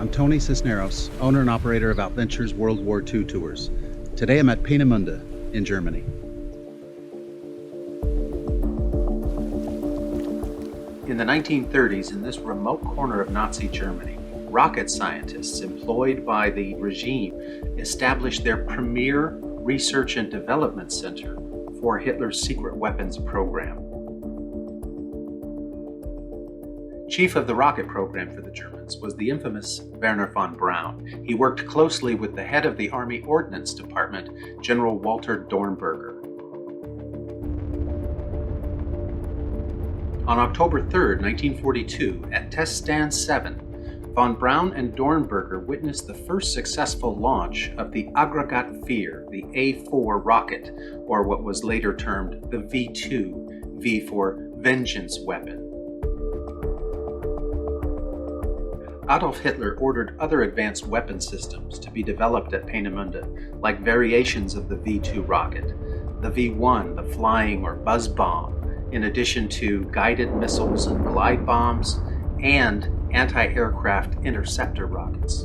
I'm Tony Cisneros, owner and operator of Alpventures World War II tours. Today I'm at Peenemünde in Germany. In the 1930s, in this remote corner of Nazi Germany, rocket scientists employed by the regime established their premier research and development center for Hitler's secret weapons program. Chief of the rocket program for the Germans was the infamous Wernher von Braun. He worked closely with the head of the Army Ordnance Department, General Walter Dornberger. On October 3, 1942, at Test Stand 7, von Braun and Dornberger witnessed the first successful launch of the Aggregat 4, the A4 rocket, or what was later termed the V2, V for Vengeance weapon. Adolf Hitler ordered other advanced weapon systems to be developed at Peenemünde, like variations of the V2 rocket, the V1, the flying or buzz bomb, in addition to guided missiles and glide bombs, and anti-aircraft interceptor rockets.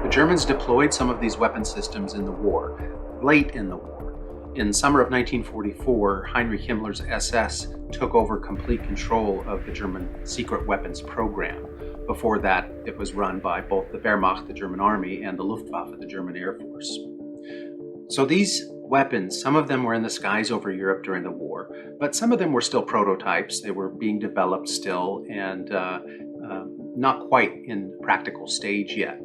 The Germans deployed some of these weapon systems in the war, late in the war. In summer of 1944, Heinrich Himmler's SS took over complete control of the German secret weapons program. Before that, it was run by both the Wehrmacht, the German army, and the Luftwaffe, the German Air Force. So these weapons, some of them were in the skies over Europe during the war, but some of them were still prototypes. They were being developed still and not quite in practical stage yet.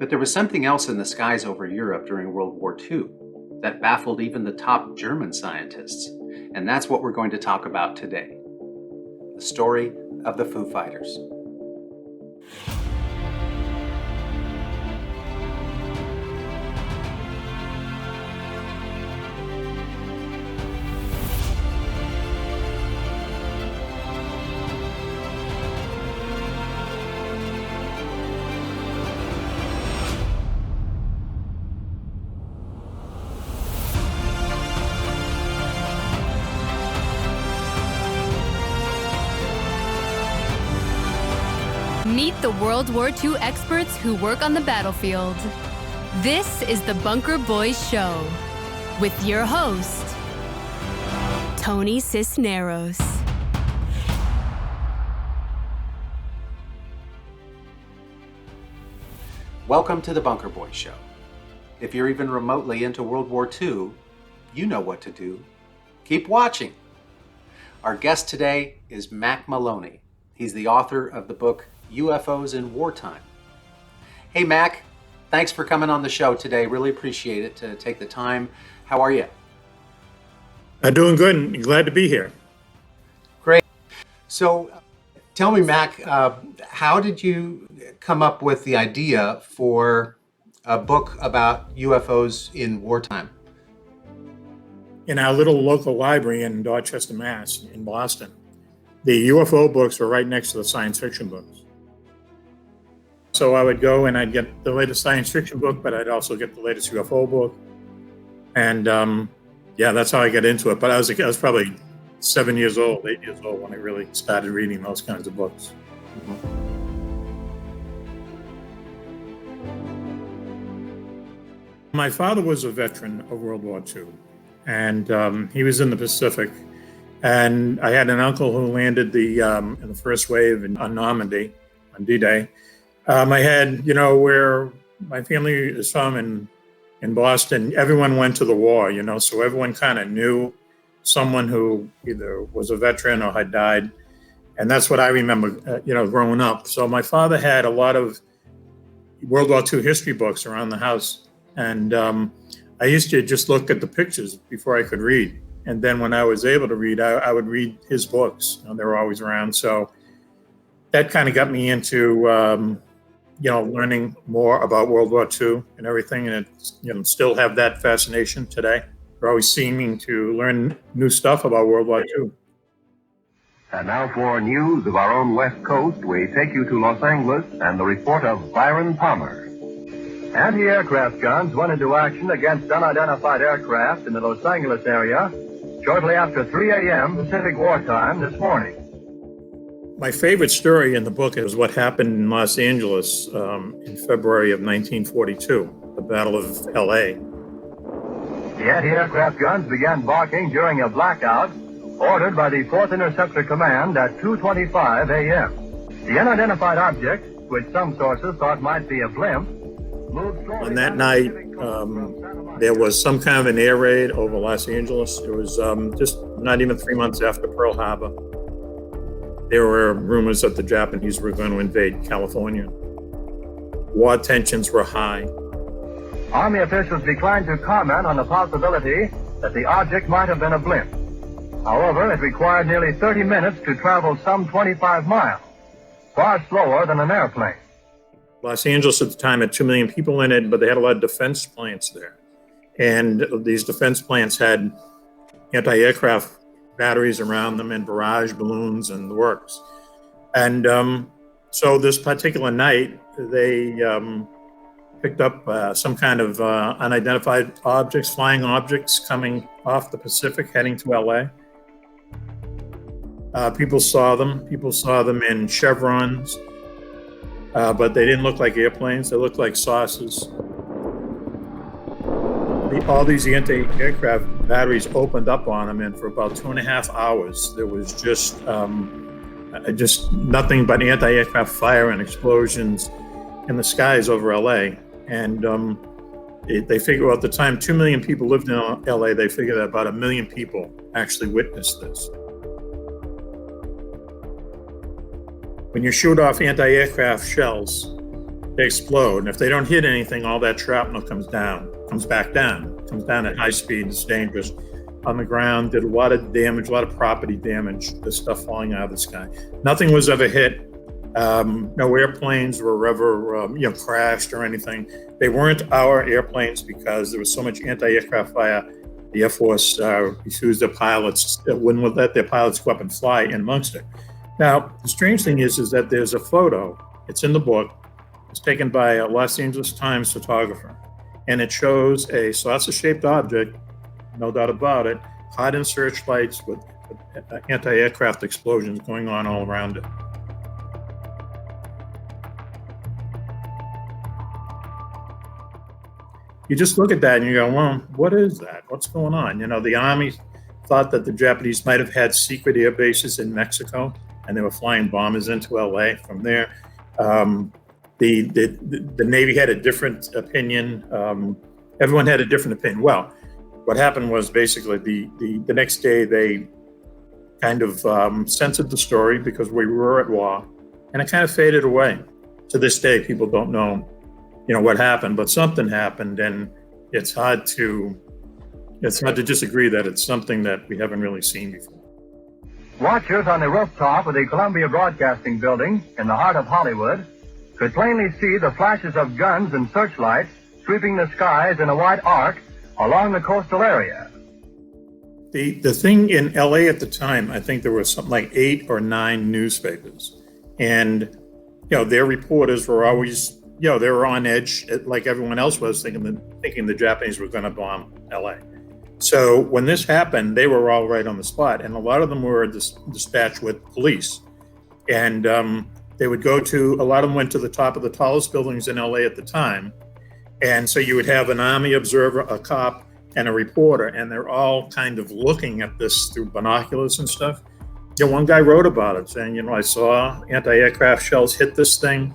But there was something else in the skies over Europe during World War II that baffled even the top German scientists. And that's what we're going to talk about today. The story of the Foo Fighters. Meet the World War II experts who work on the battlefield. This is the Bunker Boys Show with your host, Tony Cisneros. Welcome to the Bunker Boys Show. If you're even remotely into World War II, you know what to do. Keep watching. Our guest today is Mac Maloney. He's the author of the book UFOs in Wartime. Hey Mac, thanks for coming on the show today. Really appreciate it to take the time. How are you? I'm doing good and glad to be here. Great. So tell me, Mac, how did you come up with the idea for a book about UFOs in wartime? In our little local library in Dorchester, Mass, in Boston, the UFO books were right next to the science fiction books. So I would go and I'd get the latest science fiction book, but I'd also get the latest UFO book. And that's how I got into it. But I was probably 8 years old when I really started reading those kinds of books. My father was a veteran of World War II, and he was in the Pacific. And I had an uncle who landed in the first wave on Normandy, on D-Day. I had, where my family is from in Boston, everyone went to the war, so everyone kind of knew someone who either was a veteran or had died. And that's what I remember, growing up. So my father had a lot of World War II history books around the house. And I used to just look at the pictures before I could read. And then when I was able to read, I would read his books. They were always around. So that kind of got me into learning more about World War II and everything, and it, still have that fascination today. We're always seeming to learn new stuff about World War II. And now for news of our own West Coast, we take you to Los Angeles and the report of Byron Palmer. Anti-aircraft guns went into action against unidentified aircraft in the Los Angeles area shortly after 3 a.m. Pacific Wartime this morning. My favorite story in the book is what happened in Los Angeles in February of 1942, the Battle of L.A. The anti-aircraft guns began barking during a blackout ordered by the 4th Interceptor Command at 2:25 a.m. The unidentified object, which some sources thought might be a blimp, moved slowly. On that night, there was some kind of an air raid over Los Angeles. It was just not even 3 months after Pearl Harbor. There were rumors that the Japanese were going to invade California. War tensions were high. Army officials declined to comment on the possibility that the object might have been a blimp. However, it required nearly 30 minutes to travel some 25 miles, far slower than an airplane. Los Angeles at the time had 2 million people in it, but they had a lot of defense plants there. And these defense plants had anti-aircraft batteries around them and barrage balloons and the works. And so this particular night, they picked up some kind of unidentified objects, flying objects coming off the Pacific, heading to LA. People saw them. People saw them in chevrons, but they didn't look like airplanes. They looked like saucers. All these anti-aircraft batteries opened up on them, and for about 2.5 hours, there was just nothing but anti-aircraft fire and explosions in the skies over LA. And they figure at the time 2 million people lived in LA. They figured that about 1 million people actually witnessed this. When you shoot off anti-aircraft shells, they explode. And if they don't hit anything, all that shrapnel comes back down at high speed. It's dangerous. On the ground, did a lot of damage, a lot of property damage, the stuff falling out of the sky. Nothing was ever hit. No airplanes were ever crashed or anything. They weren't our airplanes because there was so much anti-aircraft fire. The Air Force refused their pilots, wouldn't let their pilots go up and fly in amongst it. Now, the strange thing is that there's a photo. It's in the book. It's taken by a Los Angeles Times photographer. And it shows a saucer-shaped object, no doubt about it, caught in searchlights with anti-aircraft explosions going on all around it. You just look at that and you go, well, what is that? What's going on? The Army thought that the Japanese might have had secret air bases in Mexico, and they were flying bombers into LA from there. The Navy had a different opinion. Everyone had a different opinion. Well, what happened was basically the next day they kind of censored the story because we were at war, and it kind of faded away. To this day, people don't know, what happened, but something happened, and it's hard to disagree that it's something that we haven't really seen before. Watchers on the rooftop of the Columbia Broadcasting Building in the heart of Hollywood could plainly see the flashes of guns and searchlights sweeping the skies in a wide arc along the coastal area. The thing in LA at the time, I think there were something like 8 or 9 newspapers, and their reporters were always they were on edge like everyone else was, thinking the Japanese were going to bomb LA. So when this happened, they were all right on the spot, and a lot of them were dispatched with police, and they would a lot of them went to the top of the tallest buildings in LA at the time. And so you would have an Army observer, a cop, and a reporter, and they're all kind of looking at this through binoculars and stuff. One guy wrote about it saying, I saw anti-aircraft shells hit this thing,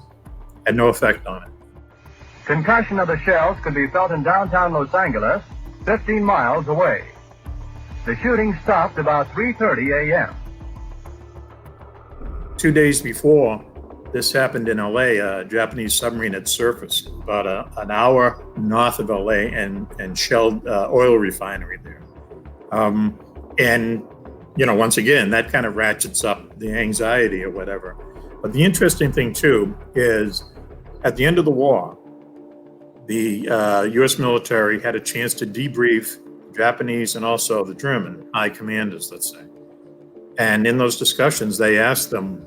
had no effect on it. Concussion of the shells could be felt in downtown Los Angeles, 15 miles away. The shooting stopped about 3:30 a.m. 2 days before this happened in LA, a Japanese submarine had surfaced about an hour north of LA and shelled oil refinery there. And once again, that kind of ratchets up the anxiety or whatever. But the interesting thing too is at the end of the war, the U.S. military had a chance to debrief Japanese and also the German high commanders, let's say. And in those discussions, they asked them,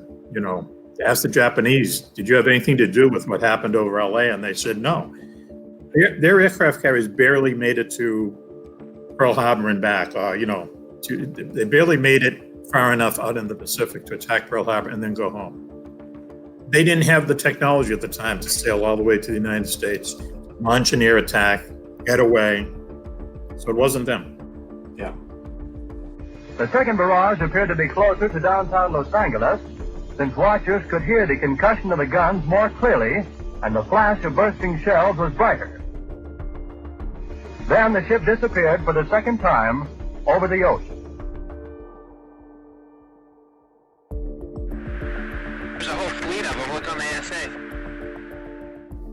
asked the Japanese, did you have anything to do with what happened over LA? And they said no. Their aircraft carriers barely made it to Pearl Harbor and back, They barely made it far enough out in the Pacific to attack Pearl Harbor and then go home. They didn't have the technology at the time to sail all the way to the United States, launch an air attack, get away. So it wasn't them. Yeah. The second barrage appeared to be closer to downtown Los Angeles, since watchers could hear the concussion of the guns more clearly and the flash of bursting shells was brighter. Then the ship disappeared for the second time over the ocean. There's a whole fleet of them. Look on the ASA.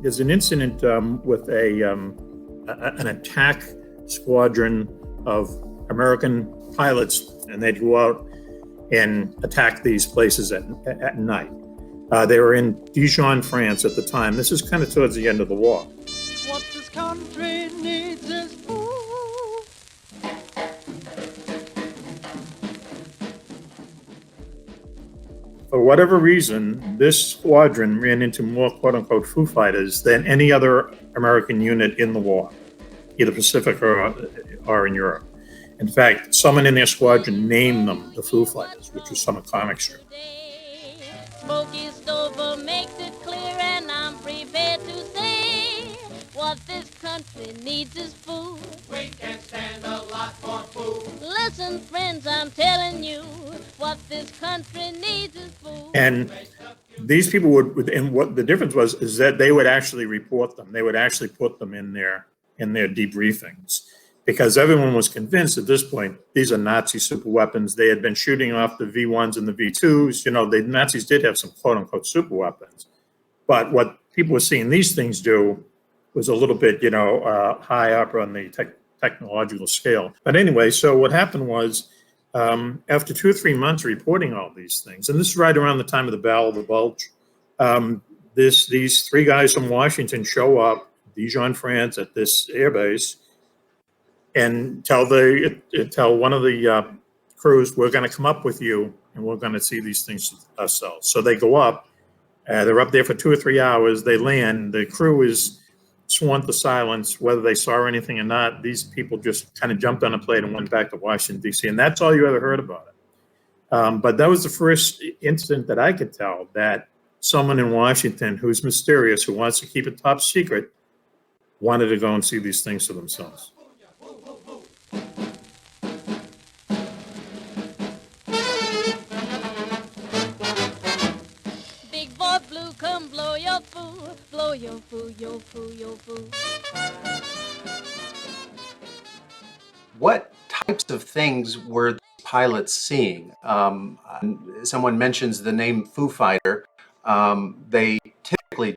There's an incident with an attack squadron of American pilots, and they'd go out and attack these places at night. They were in Dijon, France at the time. This is kind of towards the end of the war. What this country needs is food. For whatever reason, this squadron ran into more quote-unquote Foo Fighters than any other American unit in the war, either Pacific or in Europe. In fact, someone in their squadron named them the Foo Fighters, which was from a comic strip. Smoky Stover makes it clear, and I'm prepared to say what this country needs is food. We can stand a lot for food. Listen, friends, I'm telling you what this country needs is food. And these people would, and what the difference was, is that they would actually report them. They would actually put them in their debriefings, because everyone was convinced at this point these are Nazi super weapons. They had been shooting off the V1s and the V2s. You know, the Nazis did have some quote unquote super weapons, but what people were seeing these things do was a little bit, high up on the technological scale. But anyway, so what happened was, after 2 or 3 months reporting all these things, and this is right around the time of the Battle of the Bulge, these 3 guys from Washington show up, Dijon, France, at this airbase, and tell one of the crews, we're going to come up with you, and we're going to see these things ourselves. So they go up. They're up there for 2 or 3 hours. They land. The crew is sworn to silence, whether they saw anything or not. These people just kind of jumped on a plane and went back to Washington, D.C., and that's all you ever heard about it. But that was the first incident that I could tell that someone in Washington who's mysterious, who wants to keep it top secret, wanted to go and see these things for themselves. Big boy blue, come blow your food, blow your food, your food, your food. What types of things were the pilots seeing? Someone mentions the name Foo Fighter. They typically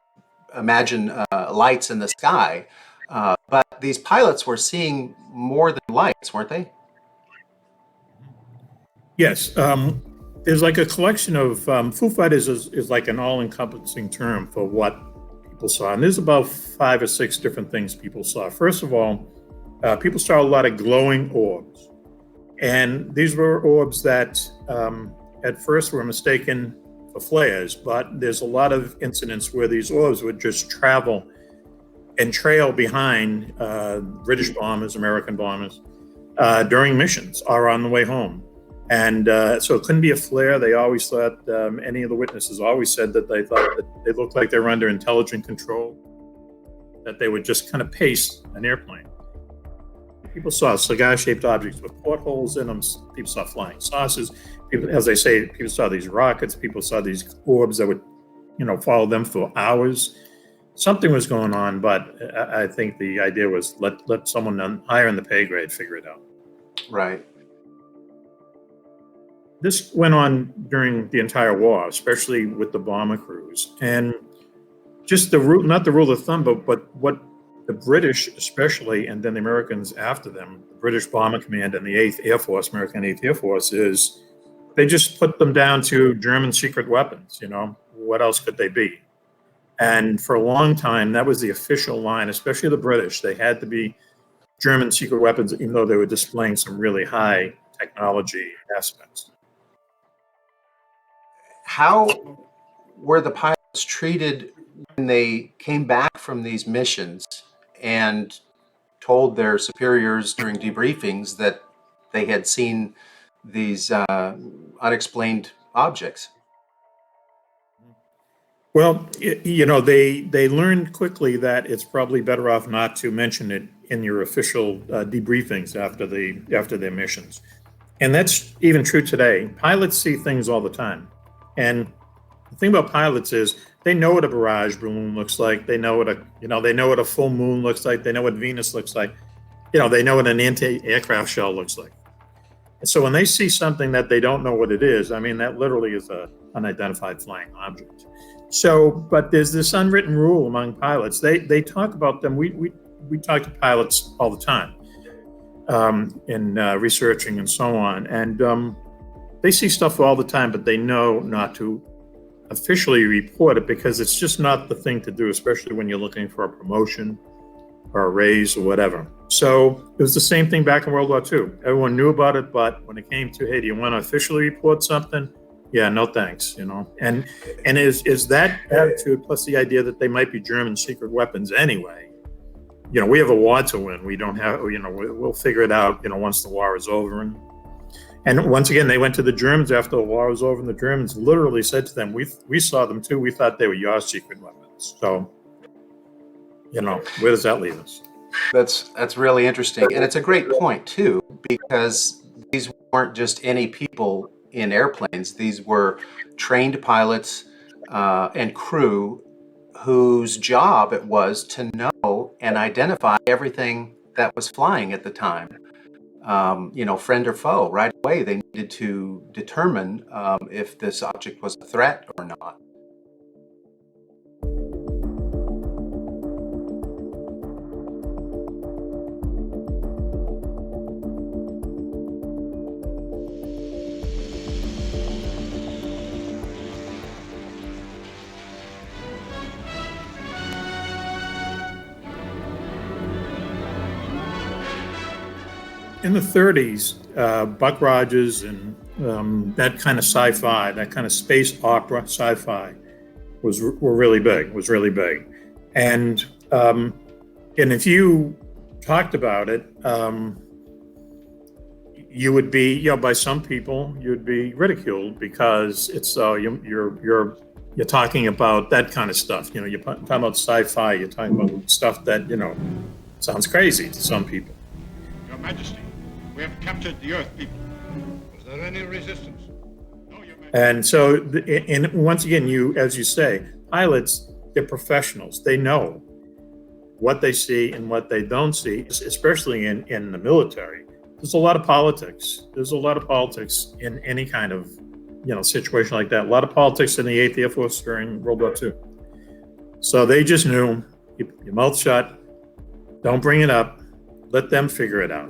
imagine lights in the sky, but these pilots were seeing more than lights, weren't they? Yes. There's like a collection of Foo Fighters is like an all-encompassing term for what people saw. And there's about 5 or 6 different things people saw. First of all, people saw a lot of glowing orbs. And these were orbs that at first were mistaken for flares, but there's a lot of incidents where these orbs would just travel and trail behind British bombers, American bombers during missions or on the way home. And so it couldn't be a flare. They always thought, any of the witnesses always said that they thought that they looked like they were under intelligent control, that they would just kind of pace an airplane. People saw cigar-shaped objects with portholes in them. People saw flying saucers. People, as they say, people saw these rockets. People saw these orbs that would, follow them for hours. Something was going on, but I think the idea was let someone higher in the pay grade figure it out. Right. This went on during the entire war, especially with the bomber crews. And just not the rule of thumb, but what the British especially, and then the Americans after them, the British Bomber Command and the 8th Air Force, American 8th Air Force, is they just put them down to German secret weapons. What else could they be? And for a long time, that was the official line, especially the British. They had to be German secret weapons, even though they were displaying some really high technology aspects. How were the pilots treated when they came back from these missions and told their superiors during debriefings that they had seen these unexplained objects. Well, they learned quickly that it's probably better off not to mention it in your official debriefings after their missions, and that's even true today. Pilots see things all the time, and the thing about pilots is they know what a barrage balloon looks like. They know what a full moon looks like. They know what Venus looks like. They know what an anti-aircraft shell looks like. And so when they see something that they don't know what it is, I mean, that literally is an unidentified flying object. So, but there's this unwritten rule among pilots. They talk about them. We talk to pilots all the time in researching and so on. And they see stuff all the time, but they know not to officially report it because it's just not the thing to do, especially when you're looking for a promotion or a raise or whatever. So it was the same thing back in World War II. Everyone knew about it, but when it came to, hey, do you want to officially report something? Yeah, no thanks, And is that attitude plus the idea that they might be German secret weapons anyway? We have a war to win. We don't have, we'll figure it out, once the war is over. And once again, they went to the Germans after the war was over, and the Germans literally said to them, we saw them too. We thought they were your secret weapons. So, where does that leave us? That's really interesting. And it's a great point, too, because these weren't just any people in airplanes. These were trained pilots and crew whose job it was to know and identify everything that was flying at the time. Friend or foe, right away they needed to determine if this object was a threat or not. In the 30s, Buck Rogers and that kind of sci-fi, that kind of space opera sci-fi was really big. And if you talked about it, you would be, by some people, you'd be ridiculed because it's you're talking about that kind of stuff. You're talking about sci-fi. You're talking about stuff that sounds crazy to some people. Your Majesty, we have captured the Earth people. Was there any resistance? No, Your Majesty. And so, and once again, as you say, pilots, they're professionals. They know what they see and what they don't see, especially in the military. There's a lot of politics. There's a lot of politics in any kind of, situation like that. A lot of politics in the 8th Air Force during World War II. So they just knew, keep your mouth shut, don't bring it up, let them figure it out.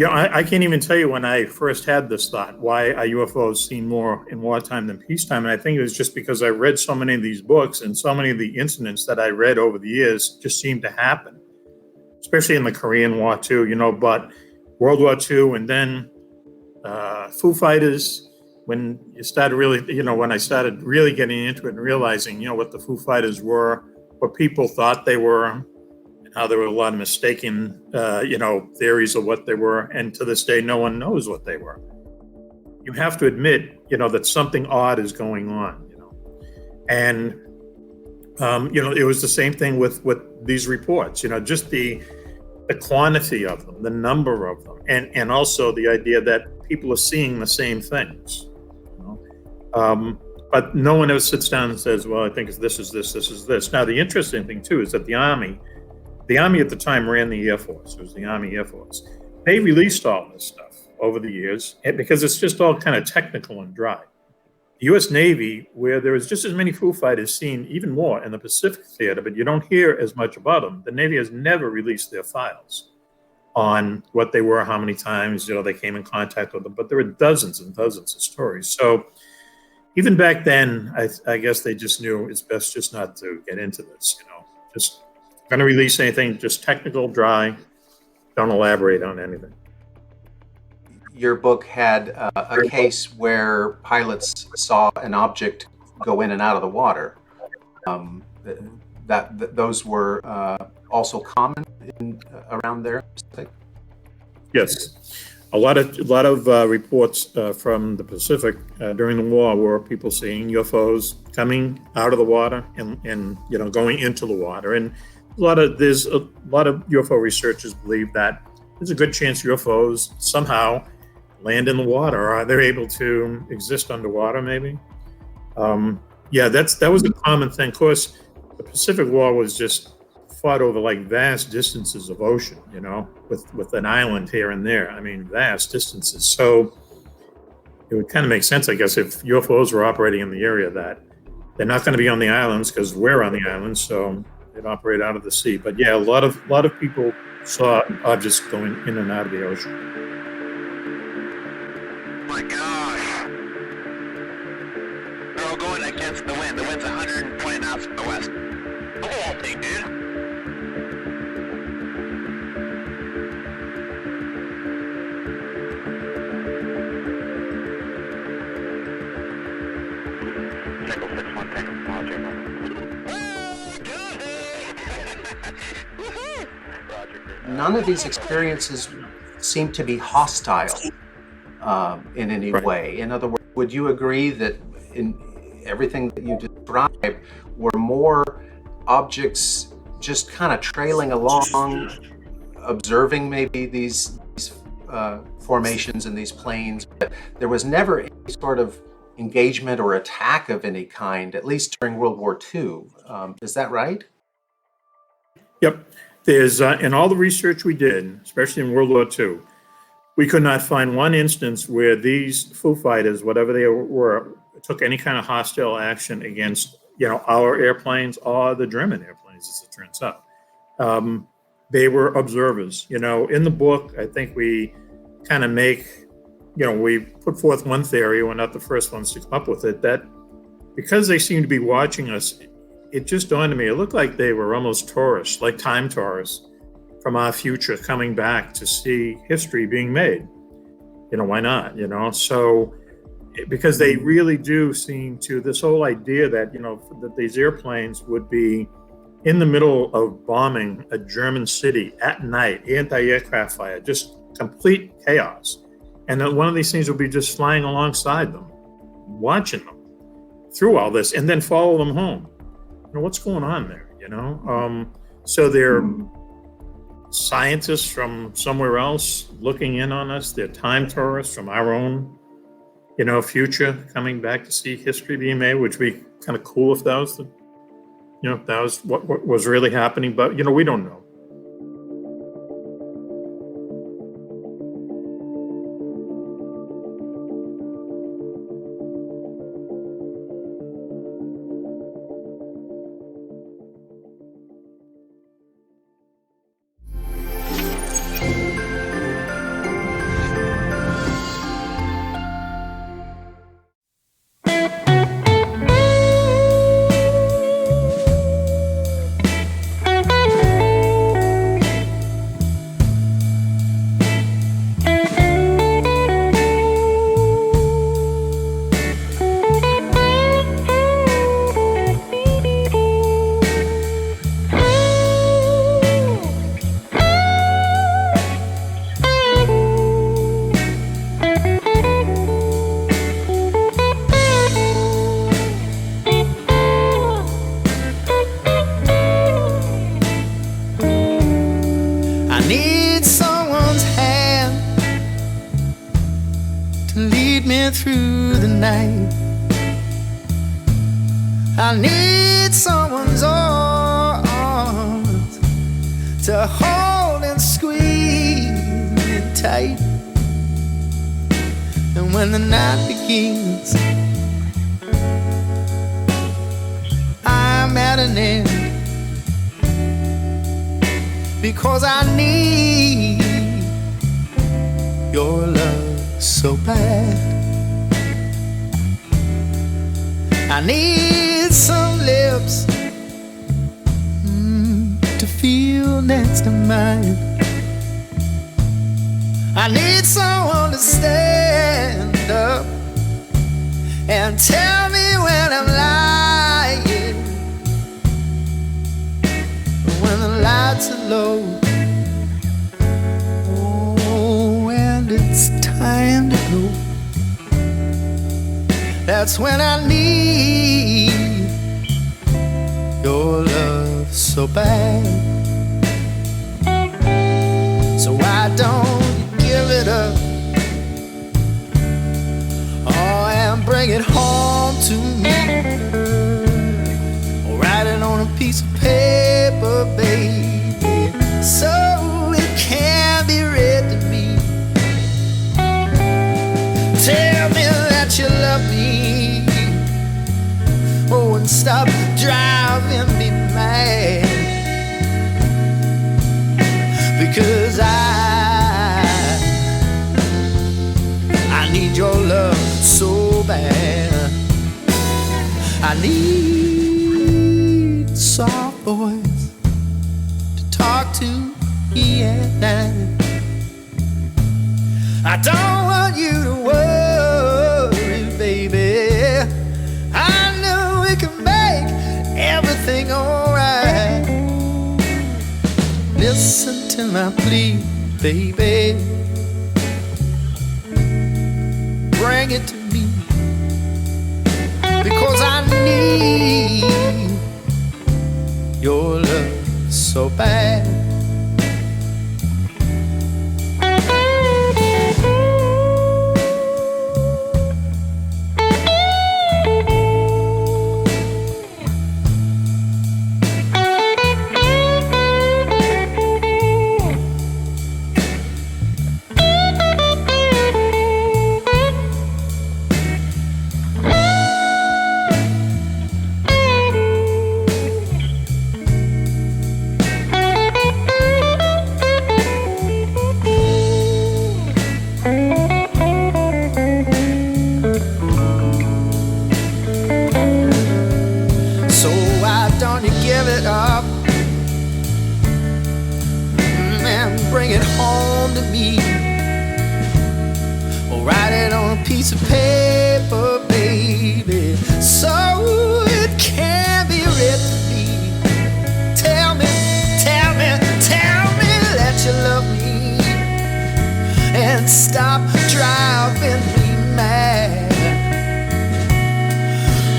I can't even tell you when I first had this thought, why are UFOs seen more in wartime than peacetime? And I think it was just because I read so many of these books and so many of the incidents that I read over the years just seemed to happen, especially in the Korean War too, but World War II and then Foo Fighters, when you started really, when I started really getting into it and realizing, what the Foo Fighters were, what people thought they were, how there were a lot of mistaken, theories of what they were. And to this day, no one knows what they were. You have to admit, that something odd is going on, And, it was the same thing with these reports, just the quantity of them, the number of them, and also the idea that people are seeing the same things. But no one ever sits down and says, well, I think this is this, this is this. Now, the interesting thing, too, is that the Army at the time ran the Air Force. It was the Army Air Force. They released all this stuff over the years because it's just all kind of technical and dry. The U.S. Navy, where there was just as many Foo Fighters seen, even more in the Pacific Theater, but you don't hear as much about them. The Navy has never released their files on what they were, how many times, they came in contact with them. But there were dozens and dozens of stories. So even back then, I guess they just knew it's best just not to get into this, just going to release anything, just technical, dry, don't elaborate on anything. Your book had a case where pilots saw an object go in and out of the water. Those were also common around there? Yes, a lot of reports from the Pacific during the war were people seeing UFOs coming out of the water and going into the water. And there's a lot of UFO researchers believe that there's a good chance UFOs somehow land in the water, or they're able to exist underwater, maybe. That was a common thing. Of course, the Pacific War was just fought over like vast distances of ocean, with an island here and there. I mean, vast distances. So it would kind of make sense, I guess, if UFOs were operating in the area, that they're not going to be on the islands because we're on the islands, so they'd operate out of the sea. But yeah, a lot of people saw objects going in and out of the ocean. My gosh. They're all going against the wind. The wind's 120 knots from the west. The whole thing, dude. None of these experiences seem to be hostile in any way. In other words, would you agree that in everything that you described were more objects just kind of trailing along, observing maybe these formations and these planes, but there was never any sort of engagement or attack of any kind, at least during World War II. Is that right? Yep. There's in all the research we did, especially in World War II, we could not find one instance where these Foo Fighters, whatever they were, took any kind of hostile action against, our airplanes or the German airplanes, as it turns out. They were observers. In the book, I think we kind of we put forth one theory. We're not the first ones to come up with it, that because they seem to be watching us, it just dawned on me, it looked like they were almost tourists, like time tourists from our future coming back to see history being made. Why not? So because they really do seem to, this whole idea that, that these airplanes would be in the middle of bombing a German city at night, anti-aircraft fire, just complete chaos. And that one of these things would be just flying alongside them, watching them through all this, and then follow them home. What's going on there, So they're scientists from somewhere else looking in on us. They're time tourists from our own, future, coming back to see history being made, which would be kind of cool if that was if that was what was really happening. But, we don't know. Through the night, I need someone's arms to hold and squeeze me tight. And when the night begins, I'm at an end, because I need your love so bad. I need some lips to feel next to mine. I need someone to stand up and tell me when I'm lying. When the lights That's when I need your love so bad. So why don't you give it up? Oh, and bring it home to me. Or write it on a piece of paper, baby, so it can be read to me. Tell me that you love me. Oh, and stop driving me mad. Because I need your love so bad. I need soft voice to talk to me at night. I don't want you to worry, baby. I know we can make everything alright. Listen to my plea, baby. Bring it to me, because I need your love so bad. Bring it home to me, or write it on a piece of paper, baby, so it can be read to me. Tell me that you love me, and stop driving me mad.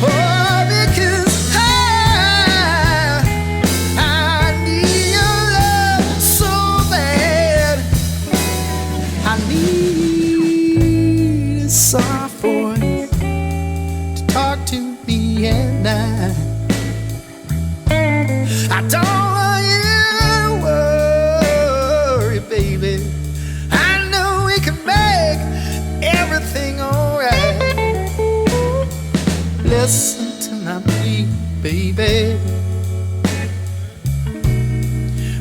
Oh, because I need your love so bad. I need a soft voice to talk to me at night. I don't want you to worry, baby. I know we can make everything alright. Listen to my plea, baby.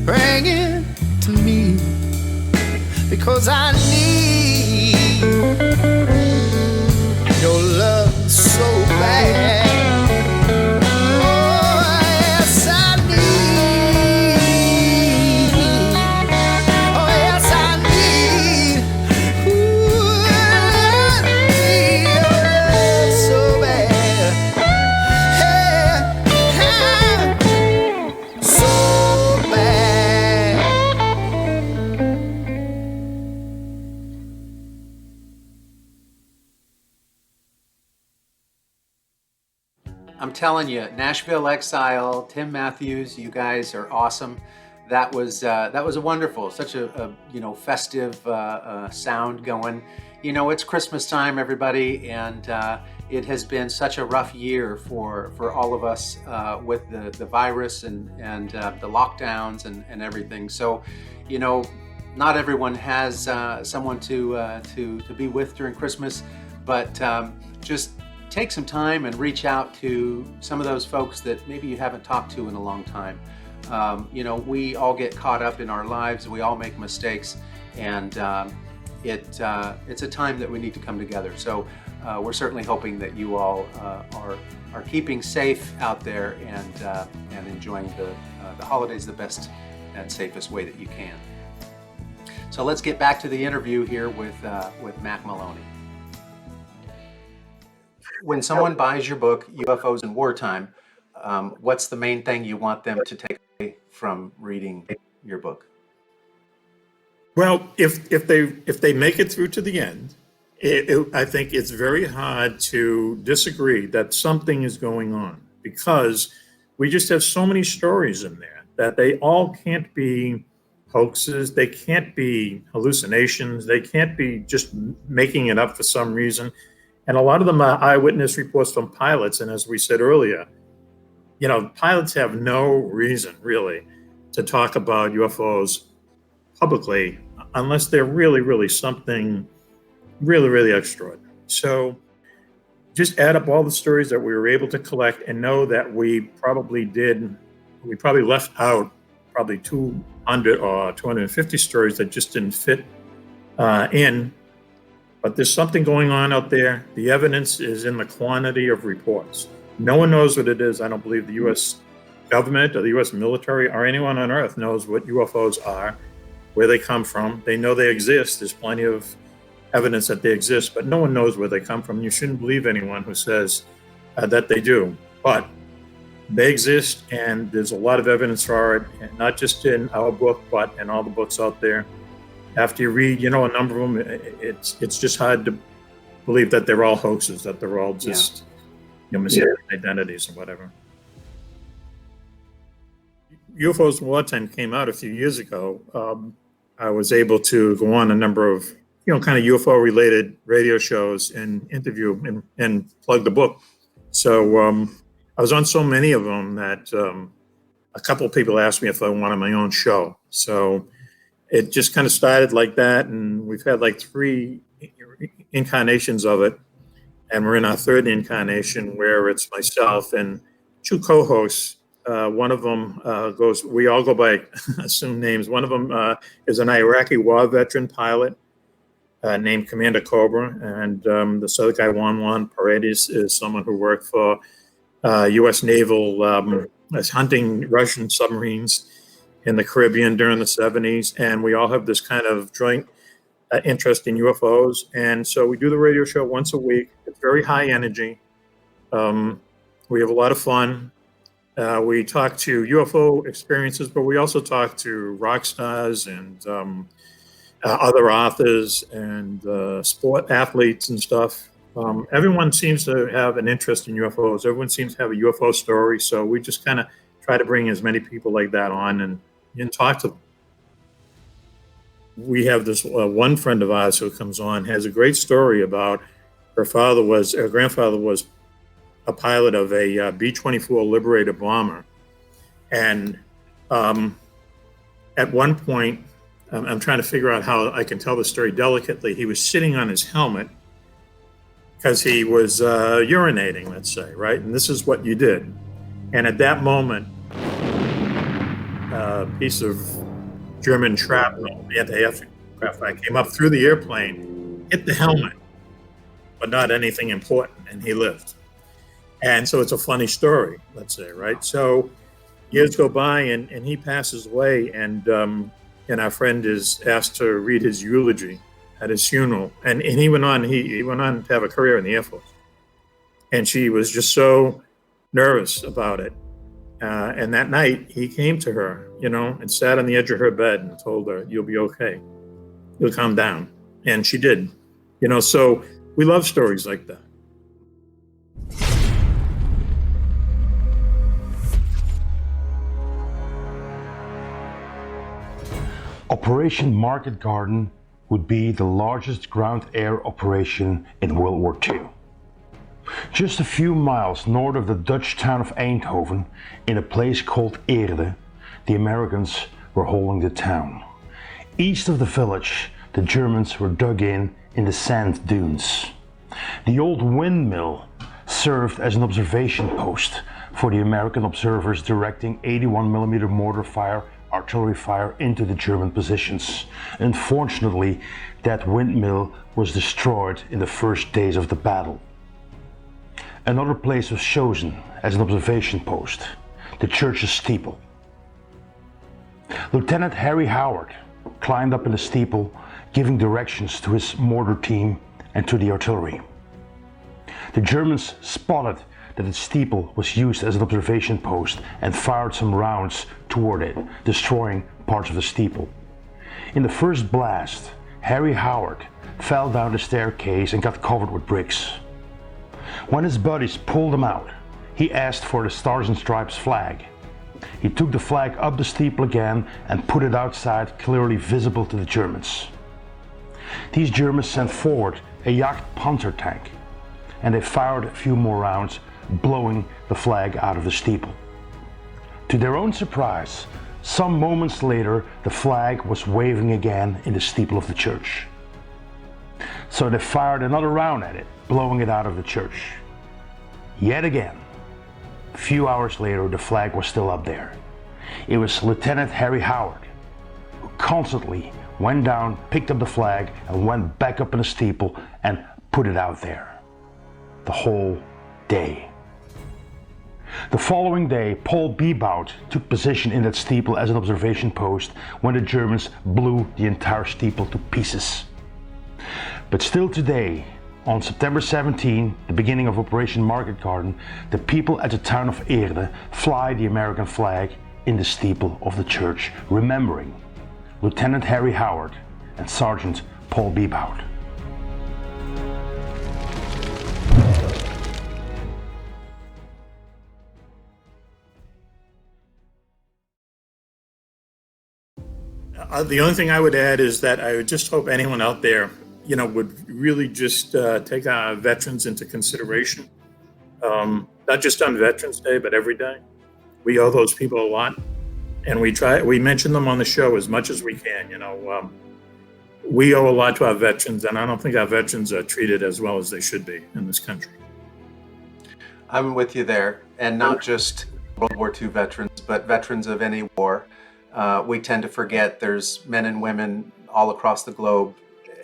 Bring it to me, because I need your love so bad. Oh, yes, I need. Oh, yes, I need. Ooh, I need your love so bad. Hey, so bad. I'm telling you, Nashville Exile, Tim Matthews, you guys are awesome. That was a wonderful, such a festive sound going. You know, it's Christmas time, everybody, and it has been such a rough year for all of us with the virus and the lockdowns and everything. So, you know, not everyone has someone to be with during Christmas, but just take some time and reach out to some of those folks that maybe you haven't talked to in a long time. You know, we all get caught up in our lives, we all make mistakes, and it's a time that we need to come together. So we're certainly hoping that you all are keeping safe out there and enjoying the holidays the best and safest way that you can. So let's get back to the interview here with Mac Maloney. When someone buys your book, UFOs in Wartime, what's the main thing you want them to take away from reading your book? Well, if they make it through to the end, I think it's very hard to disagree that something is going on, because we just have so many stories in there that they all can't be hoaxes. They can't be hallucinations. They can't be just making it up for some reason. And a lot of them are eyewitness reports from pilots. And as we said earlier, pilots have no reason really to talk about UFOs publicly unless they're really, really something really, really extraordinary. So just add up all the stories that we were able to collect and know that we probably left out probably 200 or 250 stories that just didn't fit in. But there's something going on out there. The evidence is in the quantity of reports. No one knows what it is. I don't believe the U.S. government or the U.S. military or anyone on Earth knows what UFOs are, where they come from. They know they exist. There's plenty of evidence that they exist, but no one knows where they come from. You shouldn't believe anyone who says that they do. But they exist, and there's a lot of evidence for it, and not just in our book, but in all the books out there. After you read, a number of them, it's just hard to believe that they're all hoaxes, that they're all just mistaken identities or whatever. UFOs in Wartime came out a few years ago. I was able to go on a number of, kind of UFO-related radio shows and interview and plug the book. So I was on so many of them that a couple of people asked me if I wanted my own show. So it just kind of started like that, and we've had like 3 incarnations of it, and we're in our 3rd incarnation where it's myself and 2 co-hosts. One of them we all go by assumed names. One of them is an Iraqi war veteran pilot named Commander Cobra, and this other guy, Juan Paredes, is someone who worked for U.S. Naval as hunting Russian submarines in the Caribbean during the 70s. And we all have this kind of joint interest in UFOs. And so we do the radio show once a week. It's very high energy. We have a lot of fun. We talk to UFO experiences, but we also talk to rock stars and other authors and sport athletes and stuff. Everyone seems to have an interest in UFOs. Everyone seems to have a UFO story. So we just kind of try to bring as many people like that on and talk to them. We have this one friend of ours who comes on, has a great story about her grandfather was a pilot of a B-24 Liberator bomber. And at one point, I'm trying to figure out how I can tell the story delicately. He was sitting on his helmet because he was urinating, let's say, right? And this is what you did. And at that moment, a piece of German shrapnel, the anti-aircraft came up through the airplane, hit the helmet, but not anything important, and he lived. And so it's a funny story, let's say, right? So years go by, and he passes away, and our friend is asked to read his eulogy at his funeral. And he went on to have a career in the Air Force. And she was just so nervous about it. And that night he came to her, and sat on the edge of her bed and told her, "You'll be okay. You'll calm down." And she did, so we love stories like that. Operation Market Garden would be the largest ground-air operation in World War II. Just a few miles north of the Dutch town of Eindhoven, in a place called Eerde, the Americans were holding the town. East of the village, the Germans were dug in the sand dunes. The old windmill served as an observation post for the American observers directing 81mm mortar fire, artillery fire into the German positions. Unfortunately, that windmill was destroyed in the first days of the battle. Another place was chosen as an observation post, the church's steeple. Lieutenant Harry Howard climbed up in the steeple, giving directions to his mortar team and to the artillery. The Germans spotted that the steeple was used as an observation post and fired some rounds toward it, destroying parts of the steeple. In the first blast, Harry Howard fell down the staircase and got covered with bricks. When his buddies pulled him out, he asked for the Stars and Stripes flag. He took the flag up the steeple again and put it outside, clearly visible to the Germans. These Germans sent forward a Jagd Panzer tank, and they fired a few more rounds, blowing the flag out of the steeple. To their own surprise, some moments later, the flag was waving again in the steeple of the church. So they fired another round at it, blowing it out of the church. Yet again, a few hours later, the flag was still up there. It was Lieutenant Harry Howard, who constantly went down, picked up the flag, and went back up in the steeple and put it out there. The whole day. The following day, Paul Bebout took position in that steeple as an observation post when the Germans blew the entire steeple to pieces. But still today, on September 17, the beginning of Operation Market Garden, the people at the town of Eerde fly the American flag in the steeple of the church, remembering Lieutenant Harry Howard and Sergeant Paul Bebout. The only thing I would add is that I would just hope anyone out there, would really just take our veterans into consideration. Not just on Veterans Day, but every day. We owe those people a lot, and we mention them on the show as much as we can. We owe a lot to our veterans, and I don't think our veterans are treated as well as they should be in this country. I'm with you there, and not just World War II veterans, but veterans of any war. We tend to forget there's men and women all across the globe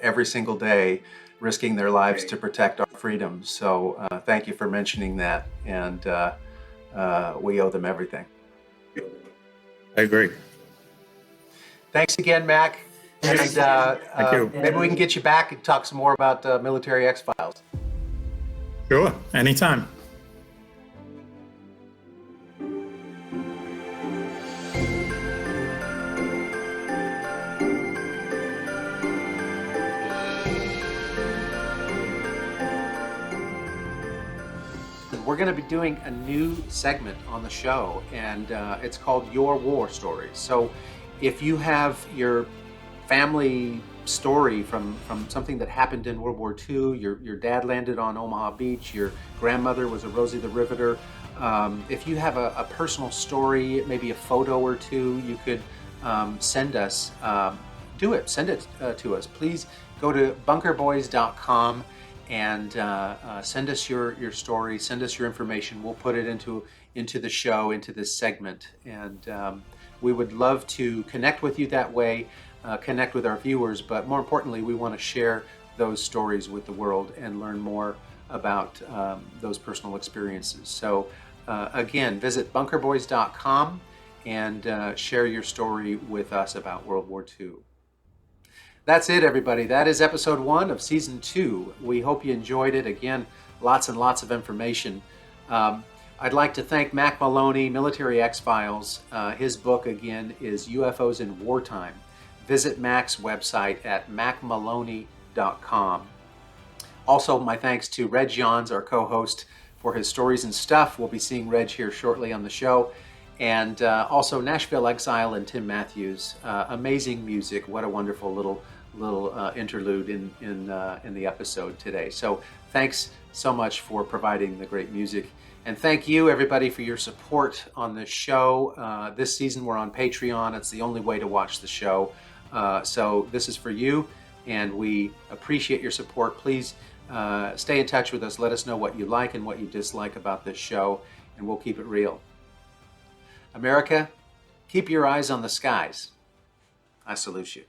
every single day risking their lives to protect our freedoms. So thank you for mentioning that, and we owe them everything. I agree. Thanks again, Mac. And Thank you. Maybe we can get you back and talk some more about Military X-Files. Sure, anytime. We're going to be doing a new segment on the show, and it's called Your War Stories. So if you have your family story from something that happened in World War II, your dad landed on Omaha Beach, your grandmother was a Rosie the Riveter, if you have a personal story, maybe a photo or two, you could send us, send it to us. Please go to bunkerboys.com and send us your story, send us your information. We'll put it into the show, into this segment, and we would love to connect with you that way, connect with our viewers, but more importantly, we want to share those stories with the world and learn more about those personal experiences. So again, visit bunkerboys.com and share your story with us about World War II. That's it, everybody. That is episode 1 of season 2. We hope you enjoyed it. Again, lots and lots of information. I'd like to thank Mac Maloney, Military X-Files. His book, again, is UFOs in Wartime. Visit Mac's website at macmaloney.com. Also, my thanks to Reg Jans, our co-host, for his stories and stuff. We'll be seeing Reg here shortly on the show. And also Nashville Exile and Tim Matthews. Amazing music. What a wonderful little interlude in the episode today. So thanks so much for providing the great music. And thank you, everybody, for your support on this show. This season, we're on Patreon. It's the only way to watch the show. So this is for you, and we appreciate your support. Please stay in touch with us. Let us know what you like and what you dislike about this show, and we'll keep it real. America, keep your eyes on the skies. I salute you.